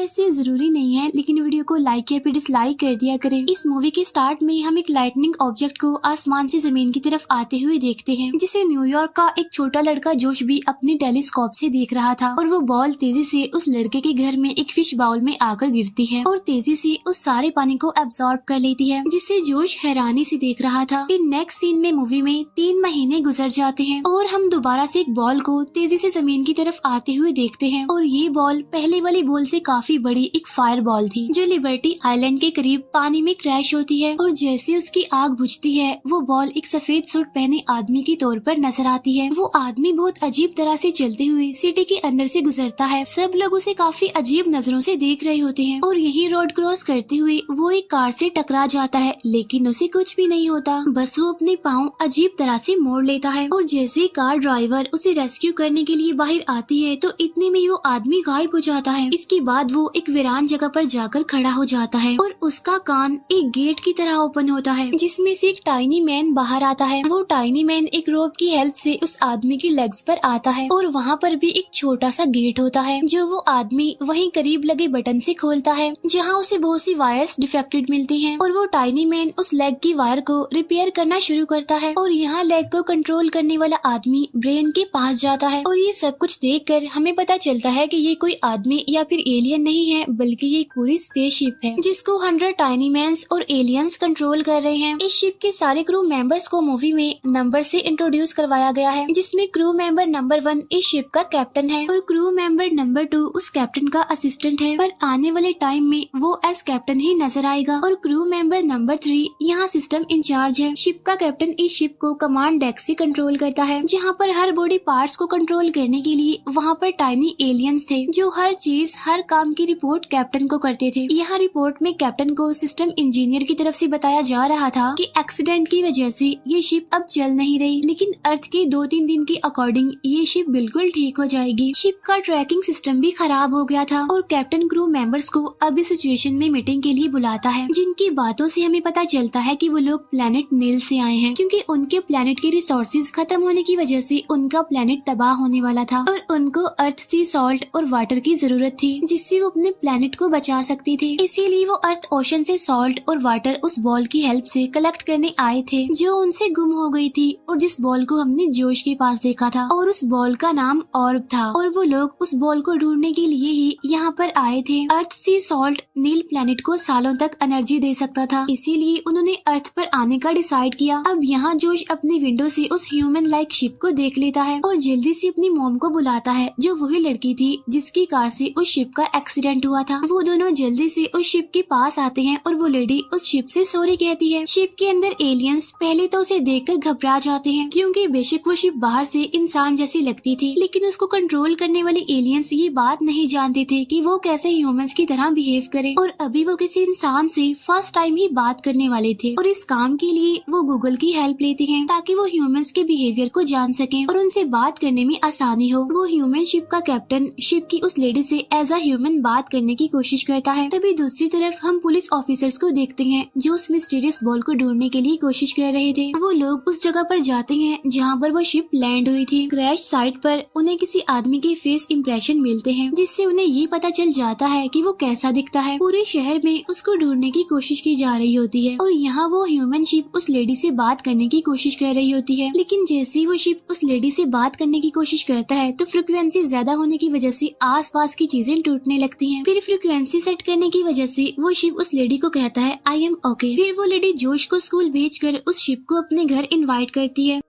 वैसे जरूरी नहीं है, लेकिन वीडियो को लाइक या फिर डिसलाइक कर दिया करें। इस मूवी के स्टार्ट में हम एक लाइटनिंग ऑब्जेक्ट को आसमान से जमीन की तरफ आते हुए देखते हैं, जिसे न्यूयॉर्क का एक छोटा लड़का जोश भी अपने टेलीस्कोप से देख रहा था। और वो बॉल तेजी से उस लड़के के घर में एक फिश बाउल में आकर गिरती है और तेजी से उस सारे पानी को एब्सॉर्ब कर लेती है, जिसे जोश हैरानी से देख रहा था। फिर नेक्स्ट सीन में मूवी में 3 महीने गुजर जाते हैं और हम दोबारा से एक बॉल को तेजी से जमीन की तरफ आते हुए देखते हैं। और ये बॉल पहले वाली बॉल से काफी बड़ी एक फायर बॉल थी, जो लिबर्टी आइलैंड के करीब पानी में क्रैश होती है। और जैसे उसकी आग बुझती है, वो बॉल एक सफेद सूट पहने आदमी के तौर पर नजर आती है। वो आदमी बहुत अजीब तरह से चलते हुए सिटी के अंदर से गुजरता है। सब लोग उसे काफी अजीब नजरों से देख रहे होते हैं। और यही रोड क्रॉस करते हुए वो एक कार से टकरा जाता है, लेकिन उसे कुछ भी नहीं होता, बस वो अपने पाँव अजीब तरह से मोड़ लेता है। और जैसे कार ड्राइवर उसे रेस्क्यू करने के लिए बाहर आती है, तो इतने में वो आदमी गायब हो जाता है। इसके बाद वो एक वीरान जगह पर जाकर खड़ा हो जाता है और उसका कान एक गेट की तरह ओपन होता है, जिसमें से एक टाइनी मैन बाहर आता है। वो टाइनी मैन एक रोप की हेल्प से उस आदमी की लेग्स पर आता है और वहाँ पर भी एक छोटा सा गेट होता है, जो वो आदमी वहीं करीब लगे बटन से खोलता है, जहाँ उसे बहुत सी वायर्स डिफेक्टेड मिलती हैं। और वो टाइनी मैन उस लेग की वायर को रिपेयर करना शुरू करता है। और यहाँ लेग को कंट्रोल करने वाला आदमी ब्रेन के पास जाता है। और ये सब कुछ देखकर हमें पता चलता है कि ये कोई आदमी या फिर एलियन नहीं है, बल्कि ये एक पूरी स्पेसशिप है, जिसको 100 टाइनी मैन्स और एलियंस कंट्रोल कर रहे हैं। इस शिप के सारे क्रू मेंबर्स को मूवी में नंबर से इंट्रोड्यूस करवाया गया है, जिसमें क्रू मेंबर नंबर 1 इस शिप का कैप्टन है और क्रू मेंबर नंबर 2 उस कैप्टन का असिस्टेंट है। पर आने वाले टाइम में वो एज कैप्टन ही नजर आएगा। और क्रू मेंबर नंबर 3 यहाँ सिस्टम इंचार्ज है। शिप का कैप्टन इस शिप को कमांड डेक से कंट्रोल करता है, जहाँ पर हर बॉडी पार्ट्स को कंट्रोल करने के लिए वहाँ पर टाइनी एलियंस थे, जो हर चीज हर काम की रिपोर्ट कैप्टन को करते थे। यहाँ रिपोर्ट में कैप्टन को सिस्टम इंजीनियर की तरफ से बताया जा रहा था कि एक्सीडेंट की वजह से ये शिप अब चल नहीं रही, लेकिन अर्थ के 2-3 दिन के अकॉर्डिंग ये शिप बिल्कुल ठीक हो जाएगी। शिप का ट्रैकिंग सिस्टम भी खराब हो गया था और कैप्टन क्रू मेंबर्स को अब इस सिचुएशन में मीटिंग के लिए बुलाता है, जिनकी बातों से हमें पता चलता है कि वो लोग प्लेनेट नील से आए हैं, क्योंकि उनके प्लेनेट के रिसोर्सेज खत्म होने की वजह से उनका प्लेनेट तबाह होने वाला था और उनको अर्थ सी सॉल्ट और वाटर की जरूरत थी, जिससे वो अपने प्लेनेट को बचा सकती थी। इसीलिए वो अर्थ ओशन से सॉल्ट और वाटर उस बॉल की हेल्प से कलेक्ट करने आए थे, जो उनसे गुम हो गई थी और जिस बॉल को हमने जोश के पास देखा था। और उस बॉल का नाम ऑर्ब था और वो लोग उस बॉल को ढूंढने के लिए ही यहाँ पर आए थे। अर्थ सी सॉल्ट नील प्लेनेट को सालों तक एनर्जी दे सकता था, इसीलिए उन्होंने अर्थ पर आने का डिसाइड किया। अब यहाँ जोश अपनी विंडो से उस ह्यूमन लाइक शिप को देख लेता है और जल्दी से अपनी मॉम को बुलाता है, जो वही लड़की थी जिसकी कार से उस शिप का एक्सीडेंट हुआ था। वो दोनों जल्दी से उस शिप के पास आते हैं और वो लेडी उस शिप से सॉरी कहती है। शिप के अंदर एलियंस पहले तो उसे देखकर घबरा जाते हैं, क्योंकि बेशक वो शिप बाहर से इंसान जैसी लगती थी, लेकिन उसको कंट्रोल करने वाले एलियंस ये बात नहीं जानते थे कि वो कैसे ह्यूमंस की तरह बिहेव करे। और अभी वो किसी इंसान से फर्स्ट टाइम ही बात करने वाले थे और इस काम के लिए वो गूगल की हेल्प लेते हैं, ताकि वो ह्यूमंस के बिहेवियर को जान सकें और उनसे बात करने में आसानी हो। वो ह्यूमन शिप का कैप्टन शिप की उस लेडी से एज अ ह्यूमन बात करने की कोशिश करता है। तभी दूसरी तरफ हम पुलिस ऑफिसर्स को देखते हैं, जो उस मिस्टीरियस बॉल को ढूंढने के लिए कोशिश कर रहे थे। वो लोग उस जगह पर जाते हैं जहाँ पर वो शिप लैंड हुई थी। क्रैश साइट पर उन्हें किसी आदमी के फेस इंप्रेशन मिलते हैं, जिससे उन्हें ये पता चल जाता है कि वो कैसा दिखता है। पूरे शहर में उसको ढूंढने की कोशिश की जा रही होती है और यहाँ वो ह्यूमन शिप उस लेडी से बात करने की कोशिश कर रही होती है, लेकिन जैसे ही वो शिप उस लेडी से बात करने की कोशिश करता है, तो फ्रिक्वेंसी ज्यादा होने की वजह से आसपास की चीजें टूटने लगती हैं। फिर फ्रिक्वेंसी सेट करने की वजह से वो शिप उस लेडी को कहता है आई एम ओके। फिर वो लेडी जोश को स्कूल भेजकर उस शिप को अपने घर इनवाइट करती है।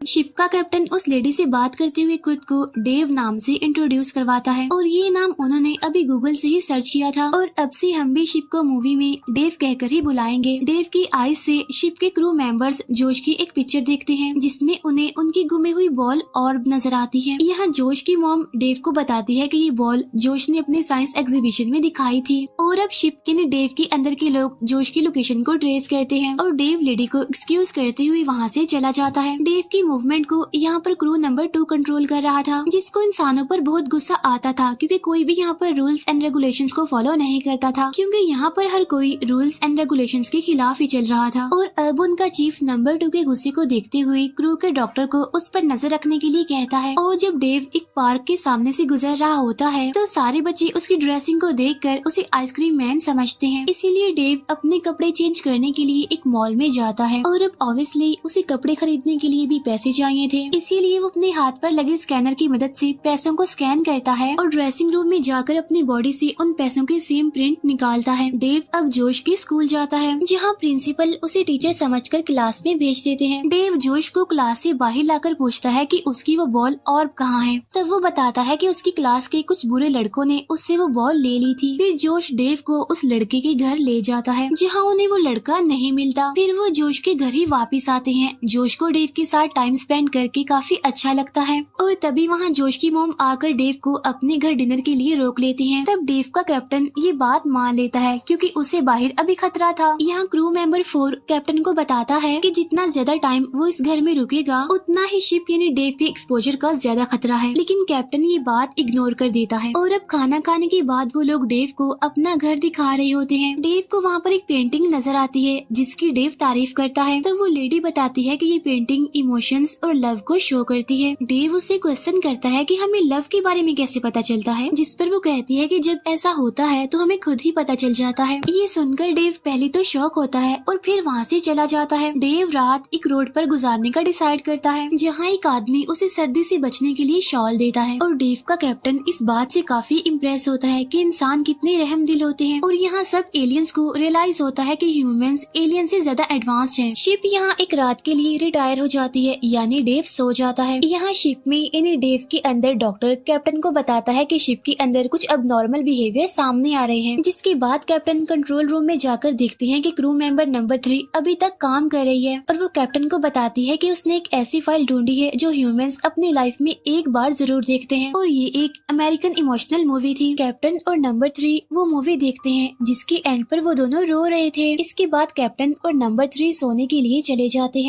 शिप का कैप्टन उस लेडी से बात करते हुए खुद को डेव नाम से इंट्रोड्यूस करवाता है और ये नाम उन्होंने अभी गूगल से ही सर्च किया था और अब से हम भी शिप को मूवी में डेव कहकर ही बुलाएंगे। डेव की आईज से शिप के क्रू मेंबर्स जोश की एक पिक्चर देखते हैं, जिसमें उन्हें उनकी गुमी हुई बॉल ऑर्ब नजर आती है। यहाँ जोश की मॉम डेव को बताती है कि ये बॉल जोश ने अपने साइंस एग्जीबिशन में दिखाई थी और अब शिप के डेव के अंदर के लोग जोश की लोकेशन को ट्रेस करते हैं और डेव लेडी को एक्सक्यूज करते हुए वहाँ से चला जाता है। डेव की मूवमेंट को यहाँ पर क्रू नंबर 2 कंट्रोल कर रहा था, जिसको इंसानों पर बहुत गुस्सा आता था क्योंकि कोई भी यहाँ पर रूल्स एंड रेगुलेशंस को फॉलो नहीं करता था, क्योंकि यहाँ पर हर कोई रूल्स एंड रेगुलेशंस के खिलाफ ही चल रहा था। और अब उनका चीफ नंबर 2 के गुस्से को देखते हुए क्रू के डॉक्टर को उस पर नजर रखने के लिए कहता है। और जब डेव एक पार्क के सामने से गुजर रहा होता है तो सारे बच्चे उसकी ड्रेसिंग को देखकर उसे आइसक्रीम मैन समझते हैं, इसीलिए डेव अपने कपड़े चेंज करने के लिए एक मॉल में जाता है। और अब ऑब्वियसली उसे कपड़े खरीदने के लिए भी पैसे चाहिए थे, इसीलिए वो अपने हाथ पर लगे स्कैनर की मदद से पैसों को स्कैन करता है और ड्रेसिंग रूम में जाकर अपनी बॉडी से उन पैसों के सेम प्रिंट निकालता है। डेव अब जोश के स्कूल जाता है, जहाँ प्रिंसिपल उसे टीचर समझकर क्लास में भेज देते हैं। डेव जोश को क्लास से बाहर लाकर पूछता है कि उसकी वो बॉल और कहाँ है, तब वो बताता है कि उसकी क्लास के कुछ बुरे लड़कों ने उससे वो बॉल ले ली थी। फिर जोश डेव को उस लड़के के घर ले जाता है, जहाँ उन्हें वो लड़का नहीं मिलता। फिर वो जोश के घर ही वापिस आते हैं। जोश को डेव के साथ टाइम स्पेंड करके काफी अच्छा लगता है और तभी वहाँ जोश की मोम आकर डेव को अपने घर डिनर के लिए रोक लेती है। तब डेव का कैप्टन ये बात मान लेता है क्योंकि उसे बाहर अभी खतरा था। यहाँ क्रू मेंबर 4 कैप्टन को बताता है कि जितना ज्यादा टाइम वो इस घर में रुकेगा उतना ही शिप यानी डेव के एक्सपोजर का ज्यादा खतरा है, लेकिन कैप्टन ये बात इग्नोर कर देता है। और अब खाना खाने के बाद वो लोग डेव को अपना घर दिखा रहे होते हैं। डेव को वहाँ पर एक पेंटिंग नजर आती है जिसकी डेव तारीफ करता है। तो वो लेडी बताती है कि ये पेंटिंग इमोशंस और लव को शो करती है। डेव उससे क्वेश्चन करता है कि हमें लव के बारे में कैसे पता चलता है, जिस पर वो कहती है कि जब ऐसा होता है तो हमें खुद ही पता चल जाता है। ये सुनकर डेव पहले तो शॉक होता है और फिर वहाँ से चला जाता है। डेव रात एक रोड पर गुजारने का डिसाइड करता है, जहाँ एक आदमी उसे सर्दी से बचने के लिए शॉल देता है। और डेव का कैप्टन इस बात से काफी इम्प्रेस होता है कि इंसान कितने रहम दिल होते हैं। और यहाँ सब एलियंस को रियलाइज होता है कि ह्यूमंस एलियन से ज्यादा एडवांस्ड है। शिप यहाँ एक रात के लिए रिटायर हो जाती है, यानी डेव सो जाता है। यहाँ शिप में यानी डेव के अंदर डॉक्टर कैप्टन को बताता है कि शिप के अंदर कुछ अबनॉर्मल बिहेवियर सामने आ रहे हैं, जिसके बाद कैप्टन कंट्रोल रूम में जाकर देखते हैं कि क्रू मेंबर नंबर 3 अभी तक काम कर रही है। और वो कैप्टन को बताती है कि उसने एक ऐसी फाइल ढूंढी है जो ह्यूमंस अपनी लाइफ में एक बार जरूर देखते हैं, और ये एक अमेरिकन इमोशनल मूवी थी। कैप्टन और नंबर 3 वो मूवी देखते हैं जिसके एंड पर वो दोनों रो रहे थे। इसके बाद कैप्टन और नंबर 3 सोने के लिए चले जाते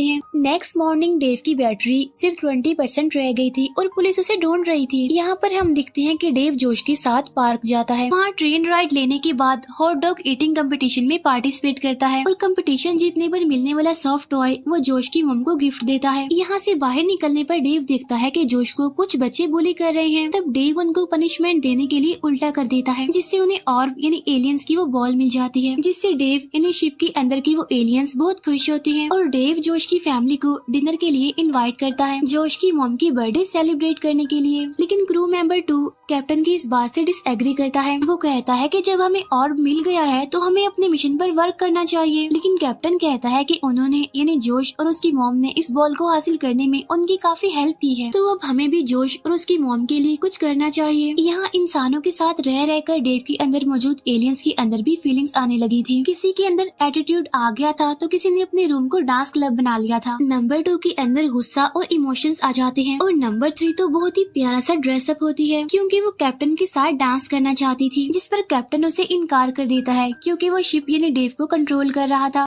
हैं। नेक्स्ट मॉर्निंग डेव की बैटरी सिर्फ 20% रह गई थी और पुलिस उसे ढूंढ रही थी। यहाँ पर हम दिखते हैं कि डेव जोश के साथ पार्क जाता है। वहाँ ट्रेन राइड लेने के बाद हॉट डॉग ईटिंग कंपटीशन में पार्टिसिपेट करता है और कंपटीशन जीतने पर मिलने वाला सॉफ्ट टॉय वो जोश की मम को गिफ्ट देता है। यहाँ से बाहर निकलने पर डेव देखता है कि जोश को कुछ बच्चे बुली कर रहे हैं। तब डेव उनको पनिशमेंट देने के लिए उल्टा कर देता है, जिससे उन्हें ऑर्ब यानी एलियंस की वो बॉल मिल जाती है, जिससे डेव यानी शिप के अंदर की वो एलियंस बहुत खुश होते हैं। और डेव जोश की फैमिली को डिनर के लिए इनवाइट करता है, जोश की मॉम की बर्थडे सेलिब्रेट करने के लिए। लेकिन क्रू मेंबर 2 कैप्टन की इस बात से डिसएग्री करता है। वो कहता है कि जब हमें ऑर्ब मिल गया है तो हमें अपने मिशन पर वर्क करना चाहिए। लेकिन कैप्टन कहता है कि उन्होंने यानी जोश और उसकी मॉम ने इस बॉल को हासिल करने में उनकी काफी हेल्प की है, तो अब हमें भी जोश और उसकी मॉम के लिए कुछ करना चाहिए। यहाँ इंसानों के साथ रह रहकर डेव के अंदर मौजूद एलियंस के अंदर भी फीलिंग्स आने लगी थी। किसी के अंदर एटीट्यूड आ गया था तो किसी ने अपने रूम को डांस क्लब बना लिया था। नंबर 2 के अंदर गुस्सा और इमोशंस आ जाते हैं। और नंबर 3 तो बहुत ही प्यारा सा ड्रेसअप होती है क्योंकि वो कैप्टन के साथ डांस करना चाहती थी, जिस पर कैप्टन उसे इनकार कर देता है क्योंकि वो शिप यानी डेव को कंट्रोल कर रहा था।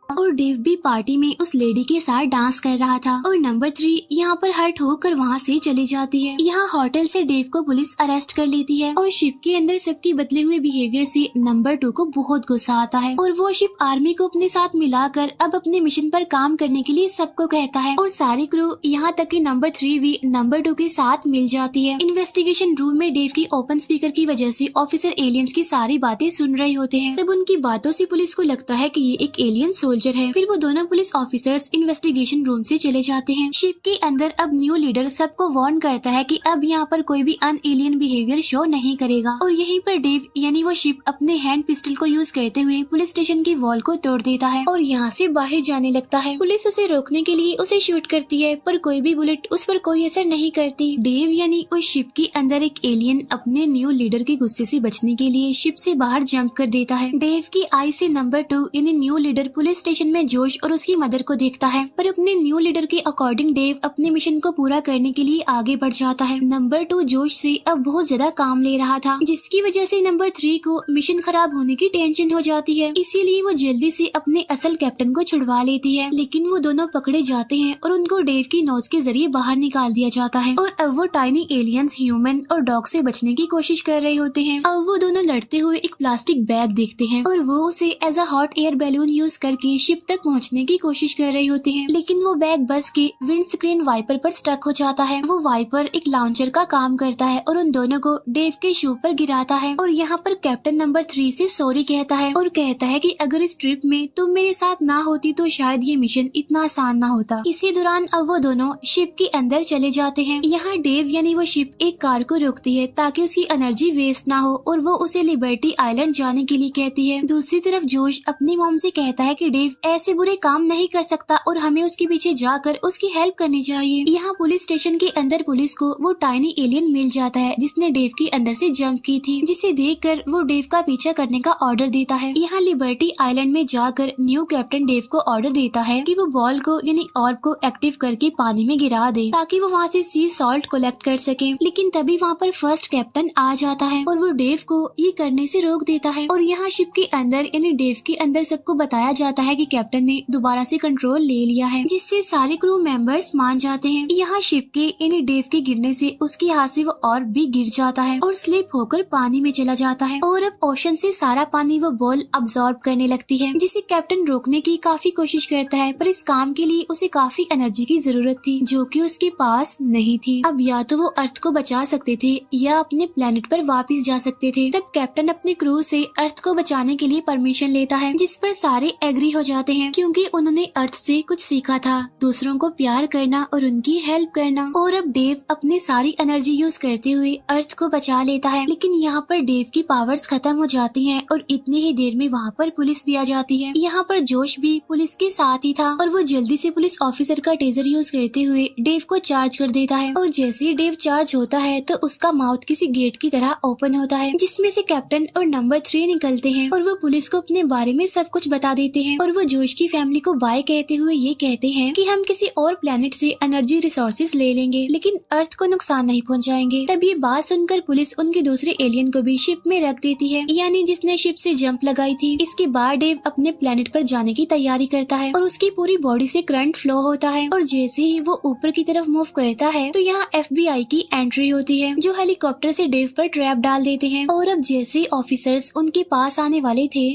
और डेव भी पार्टी में उस लेडी के साथ डांस कर रहा था। और नंबर 3 यहाँ पर हर्ट होकर वहाँ से चली जाती है। यहाँ होटल से डेव को पुलिस अरेस्ट कर लेती है और शिप के अंदर सबकी बदले हुए बिहेवियर से नंबर 2 को बहुत गुस्सा आता है और वो शिप आर्मी को अपने साथ मिलाकर अब अपने मिशन पर काम करने के लिए सबको कहता है। और सारी क्रू यहाँ तक कि नंबर 3 भी नंबर 2 के साथ मिल जाती है। इन्वेस्टिगेशन रूम में डेव की ओपन स्पीकर की वजह से ऑफिसर एलियंस की सारी बातें सुन रहे होते हैं। तब उनकी बातों से पुलिस को लगता है कि ये एक एलियन सोल्जर है। फिर वो दोनों पुलिस ऑफिसर्स इन्वेस्टिगेशन रूम से चले जाते हैं। शिप के अंदर अब न्यू लीडर सबको वार्न करता है कि अब यहाँ पर कोई भी अन एलियन बिहेवियर शो नहीं करेगा। और यहीं पर डेव यानी वो शिप अपने हैंड पिस्टल को यूज करते हुए पुलिस स्टेशन की वॉल को तोड़ देता है और यहाँ से बाहर जाने लगता है। पुलिस उसे रोकने के लिए उसे शूट करती है पर कोई भी बुलेट उस पर कोई असर नहीं करती। डेव यानी उस शिप के अंदर एक एलियन अपने न्यू लीडर के गुस्से से बचने के लिए शिप से बाहर जंप कर देता है। डेव की आई से नंबर 2 यानी न्यू लीडर पुलिस स्टेशन में जोश और उसकी मदर को देखता है, पर अपने न्यू लीडर के अकॉर्डिंग डेव अपने मिशन को पूरा करने के लिए आगे बढ़ जाता है। नंबर 2 जोश से अब बहुत ज्यादा काम ले रहा था, जिसकी वजह से नंबर 3 को मिशन खराब होने की टेंशन हो जाती है, इसीलिए वो जल्दी से अपने असल कैप्टन को छुड़वा लेती है। लेकिन वो दोनों पकड़े जाते हैं और उनको डेव की नोज के जरिए बाहर निकाल दिया जाता है और अब वो टाइनी एलियंस, ह्यूमन और डॉग से बचने की कोशिश कर रहे होते हैं। अब वो दोनों लड़ते हुए एक प्लास्टिक बैग देखते हैं और वो उसे as a hot air balloon use करके शिप तक पहुंचने की कोशिश कर रहे होते हैं, लेकिन वो बैग बस के विंड स्क्रीन वाइपर पर स्टक हो जाता है। वो वाइपर एक लॉन्चर का काम करता है और उन दोनों को डेव के शू पर गिराता है और यहाँ पर कैप्टन नंबर 3 से सॉरी कहता है और कहता है कि अगर इस ट्रिप में तुम मेरे साथ ना होती तो शायद ये मिशन इतना आसान ना होता। इसी दौरान अब वो दोनों शिप के अंदर चले जाते हैं। यहाँ डेव यानी वो शिप एक कार को रोकती है ताकि उसकी एनर्जी वेस्ट ना हो और वो उसे लिबर्टी आइलैंड जाने के लिए कहती है। दूसरी तरफ जोश अपनी मॉम से कहता है कि डेव ऐसे बुरे काम नहीं कर सकता और हमें उसके पीछे जाकर उसकी हेल्प करनी चाहिए। यहाँ पुलिस स्टेशन के अंदर पुलिस को वो टाइनी एलियन मिल जाता है जिसने डेव के अंदर से जंप की थी, जिसे देखकर वो डेव का पीछा करने का ऑर्डर देता है। यहाँ लिबर्टी आइलैंड में जाकर न्यू कैप्टन डेव को ऑर्डर देता है कि वो बॉल को यानी ऑर्ब को एक्टिव करके पानी में गिरा दे ताकि वो वहाँ से सी सॉल्ट कलेक्ट कर सके। लेकिन तभी वहाँ पर फर्स्ट कैप्टन आ जाता है और वो डेव को ये करने से रोक देता है और यहाँ शिप के अंदर यानी डेव के अंदर सबको बताया जाता है कि कैप्टन ने दोबारा से कंट्रोल ले लिया है, जिससे सारे क्रू मेंबर्स मान जाते हैं। यहाँ शिप के यानी डेव के गिरने से उसके हाथ से वो ऑर्ब भी गिर जाता है और स्लिप होकर पानी में चला जाता है और अब ओशन से सारा पानी वो बॉल अब्सॉर्ब करने लगती है, जिसे कैप्टन रोकने की काफी कोशिश करता है, पर इस काम के लिए उसे काफी एनर्जी की जरूरत थी जो कि उसके पास नहीं थी। अब या तो वो अर्थ को बचा सकते थे या अपने प्लेनेट पर वापस जा सकते थे। तब कैप्टन अपने क्रू से अर्थ को बचाने के लिए परमिशन लेता है, जिस पर सारे एग्री हो जाते हैं क्योंकि उन्होंने अर्थ से कुछ सीखा था, दूसरों को प्यार करना और उनकी हेल्प करना। और अब डेव अपनी सारी एनर्जी यूज करते हुए अर्थ को बचा लेता है, लेकिन यहाँ पर डेव की पावर्स खत्म हो जाती हैं और इतनी ही देर में वहाँ पर पुलिस भी आ जाती है। यहाँ पर जोश भी पुलिस के साथ ही था और वो जल्दी से पुलिस ऑफिसर का टेजर यूज करते हुए डेव को चार्ज कर देता है और जैसे ही डेव चार्ज होता है तो उसका माउथ किसी गेट की तरह ओपन होता है, जिसमें से कैप्टन और नंबर 3 निकलते हैं और वो पुलिस को अपने बारे में सब कुछ बता देते हैं और वो जोश की फैमिली को बाय कहते हुए ये कहते हैं कि हम किसी और प्लेनेट से एनर्जी रिसोर्सेज ले लेंगे लेकिन अर्थ को नुकसान नहीं पहुंचाएंगे। तब ये बात सुनकर पुलिस उनके दूसरे एलियन को भी शिप में रख देती है, यानी जिसने शिप से जंप लगाई थी। इसके बाद डेव अपने प्लेनेट पर जाने की तैयारी करता है और उसकी पूरी बॉडी से करंट फ्लो होता है और जैसे ही वो ऊपर की तरफ मूव करता है तो यहाँ FBI की एंट्री होती है जो हेलीकॉप्टर से डेव पर ट्रैप डाल देते हैं। और अब जैसे ऑफिसर्स उनके पास आने वाले थे,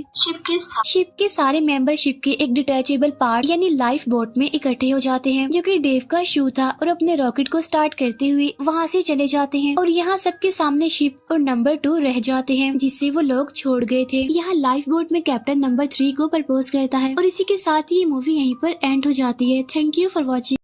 शिप के सारे मेंबर शिप के एक डिटैचेबल पार्ट यानी लाइफ बोट में इकट्ठे हो जाते हैं जो कि डेव का शू था और अपने रॉकेट को स्टार्ट करते हुए वहाँ से चले जाते हैं और यहाँ सबके सामने शिप और नंबर 2 रह जाते हैं जिससे वो लोग छोड़ गए थे। यहाँ लाइफ बोट में कैप्टन नंबर 3 को प्रपोज करता है और इसी के साथ ये मूवी यहीं पर एंड हो जाती है। Thank you for watching.